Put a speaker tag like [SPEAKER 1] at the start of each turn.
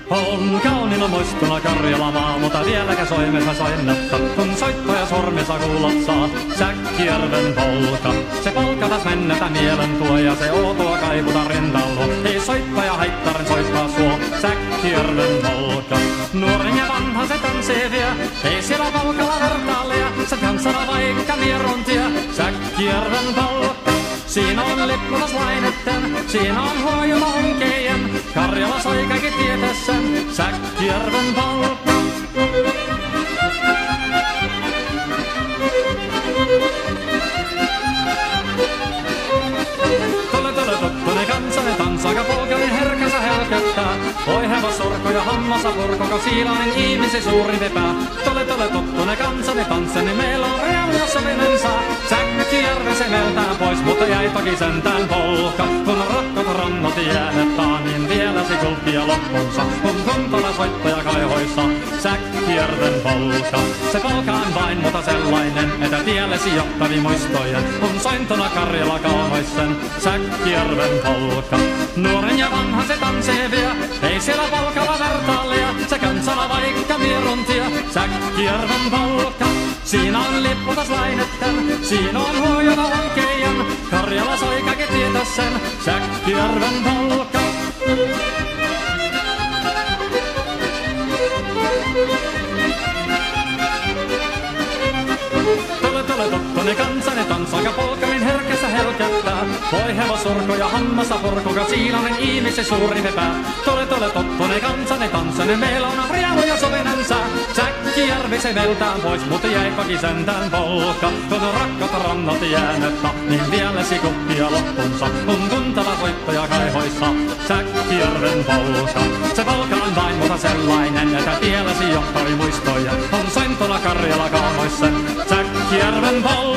[SPEAKER 1] On kauniina muistona Karjala maa, mutta vieläkä soimessa soinnetta. Kun soittaja sormissa kuulot saa, Säkkijärven polka. Se polka taas mennetä mielen tuo ja se outoa kaivuta rintallo. Ei soittaja haittaren soittaa suo, Säkkijärven polka. Nuoren ja vanha se tanssii vie, ei siellä polkalla vertaalia. Se tanssana vaikka mieruntia, Säkkijärven polka. Siinä on lippunaslainitten, siinä on huojuma onkejen. Karjala soi kaikki tietäsen, Säkkijärven polka. Tule tottunen kansanen tanssaka polkainen herkänsä helköttää. Oi hevosurko ja hammasa purko, siilainen ihmisi suurin vepää. Tule tottunen kansanen tanssani, meillä on reuna sovinen saa. Säkkijärven se meltään pois, mutta jäi toki sentään polka. Kun rakkaat rannat jäädetään, niin vielä se kulkkia loppunsa. Kun kuntala soittaja kaihoissa, Säkkijärven polka. Se polka on vain mutta sellainen, että tiellesi johtavi muistojen. Kun sointona Karjala kaunoisen, Säkkijärven polka. Nuoren ja vanhan se tanssii vie, ei siellä polkalla vertaalia. Se kansana vaikka mieruntia, Säkkijärven polka. Siinä on lippunaslainitten, siinä on huojuna onkejen. Karjala soi kaikki tietä sen, Säkkijärven polka. Tule tottunen kansani tanssaka polkarin herkässä helkättää. Voi hevosurko ja hammasa purkuka, siilainen ihmisi suuri vepää. Tule tottunen kansani tanssani, meillä on rielu ja sovinen sää. Säkkijärvi se veltään pois, mutta jäi toki sentään polka. Kun rakkaat rannat jäänettä, niin vielä sikukkia loppunsa. Kun kuntala soittaja kaihoissa, Säkkijärven polka. Se polka on vain mutta sellainen, että tiellesi johtavi muistoja. On sointona Karjala kaunoissa, Säkkijärven polka.